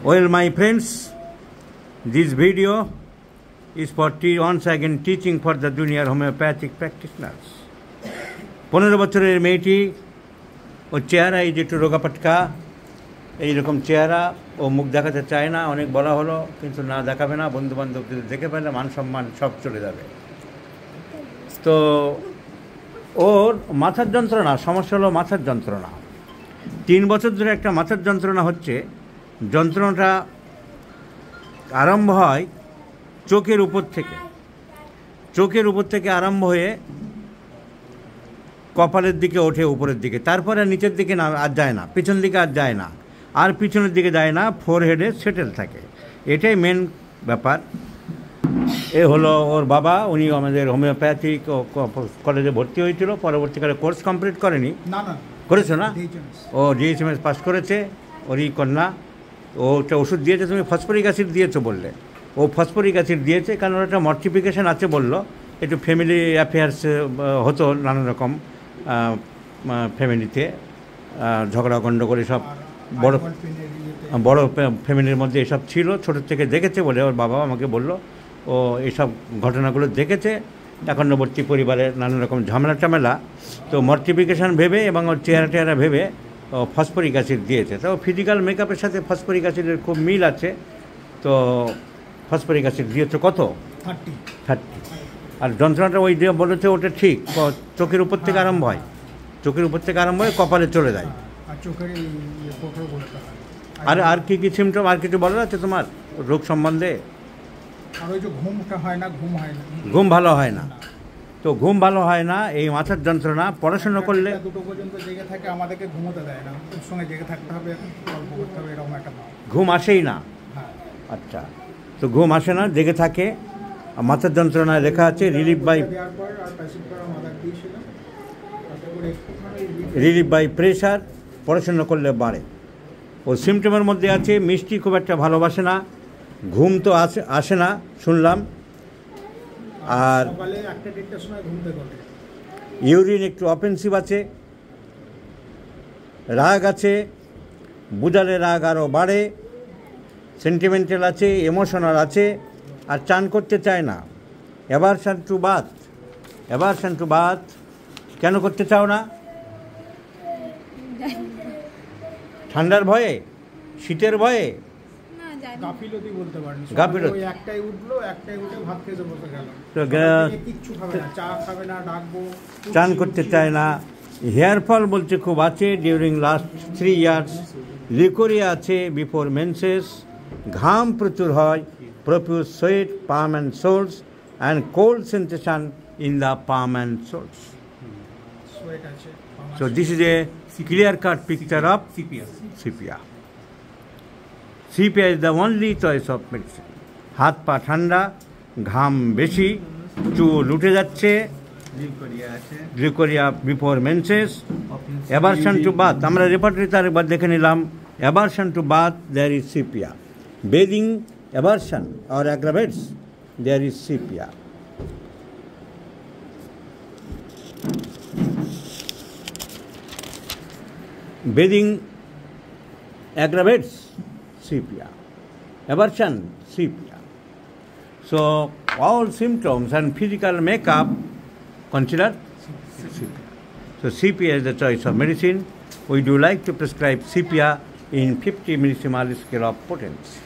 Well, my friends, this video is for once again teaching for the junior homeopathic practitioners. 15 বছরের মেয়েটি ও চেহারা এই যে একটু রোগাপাটকা এইরকম চেহারা ও মুখ দেখাতে চায় না, অনেক বলা হলো কিন্তু না দেখাবে না, বন্ধু বান্ধব দেখে ফেলে মান সম্মান সব চলে যাবে। তো ওর মাথার যন্ত্রণা, সমস্যা হলো মাথার যন্ত্রণা। 3 বছর ধরে একটা মাথার যন্ত্রণা হচ্ছে। যন্ত্রণাটা আরম্ভ হয় চোখের উপর থেকে আরম্ভ হয়ে কপালের দিকে ওঠে, উপরের দিকে, তারপরে নিচের দিকে না আর যায় না, পিছন দিকে আর যায় না, আর পিছনের দিকে যায় না, ফোরহেডে সেটেল থাকে। এটাই মেন ব্যাপার। এ হলো ওর বাবা, উনি আমাদের হোমিওপ্যাথিক কলেজে ভর্তি হয়েছিল, পরবর্তীকালে কোর্স কমপ্লিট করেনি, করেছো না? ও DHMS পাস করেছে, ওরই কন্যা। ও একটা ওষুধ দিয়েছে, তুমি ফসফরিক অ্যাসিড দিয়েছো বললে, ও ফসফরিক অ্যাসিড দিয়েছে কারণ ওর একটা মর্টিফিকেশান আছে বললো, একটু ফ্যামিলি অ্যাফেয়ার্স হতো নানান রকম ফ্যামিলিতে, ঝগড়া গণ্ডগোল সব বড় ফ্যামিলির মধ্যে এসব ছিল, ছোটোর থেকে দেখেছে বলে ওর বাবা আমাকে বললো ও এইসব ঘটনাগুলো দেখেছে। একান্নবর্তী পরিবারের নানান রকম ঝামেলা, তো মর্টিফিকেশান ভেবে এবং ওর চেহারা ভেবে ও ফসফরিক অ্যাসিড দিয়েছে। তো ফিজিক্যাল মেকআপের সাথে ফসফরিক অ্যাসিডের খুব মিল আছে, তো ফসফরিক অ্যাসিড দিয়েছে কত 30। আর যন্ত্রণাটা ওই যে বলেছে ওটা ঠিক, চোখের উপর থেকে আরম্ভ হয়, কপালে চলে যায়। আর কি সিমটম, আর কিছু বলা আছে তোমার রোগ সম্বন্ধে? ঘুম ভালো হয় না। তো ঘুম ভালো হয় না, এই মাথার যন্ত্রণা। পড়াশোনা করলে 2টো পর্যন্ত জেগে থাকে, আমাদেরকে ঘুমোতে দেয় না, ওর সঙ্গে জেগে থাকতে হবে, গল্প করতে হবে, এরকম একটা ঘুম আসেই না। আচ্ছা, তো ঘুম আসে না, জেগে থাকে। মাথার যন্ত্রণায় লেখা আছে রিলিফ বাই প্রেশার, পড়াশোনা করলে বাড়ে। ও সিমটমের মধ্যে আছে মিষ্টি খুব একটা ভালোবাসে না, ঘুম তো আসে না শুনলাম, আর ইউরিন একটু অফেন্সিভ আছে, রাগ আছে, বুঝালে রাগ আরও বাড়ে, সেন্টিমেন্টাল আছে, ইমোশনাল আছে, আর চান করতে চায় না। Aversion to bath. কেন করতে চাও না? ঠান্ডার ভয়ে, শীতের ভয়ে, গাফিলতি বলতে পারেন। গাফিলতি, একটাই উঠলো, একটাই উঠে ভাত খেতে বসে গেল, তো কিচ্ছু খাবে না, চা খাবে না, ডাকবো, চান করতে চায় না। হেয়ার ফল বলছে খুব আছে ডিউরিং লাস্ট 3 ইয়ার্স। লিকোরিয়া আছে বিফোর মেন্সেস। ঘাম প্রচুর হয়, profuse sweat, palm and soles, and cold sensation in the palm and soles. So this is a clear-cut picture of CPR. CPR is the only choice of medicine. হাত পা ঠান্ডা, ঘাম বেশি, চুল উঠে যাচ্ছে, leucorrhoea before menses, aversion to bath. আমরা রেপার্টরিতে আরেকবার দেখে নিলাম, aversion to bath, there is CPR. Bathing aversion or aggravates, there is CPR. Bathing aggravates CPR. Aversion, CPR. So all symptoms and physical makeup consider CPR. So CPR is the choice of medicine. We do like to prescribe CPR in 50 millisiemens scale of potency.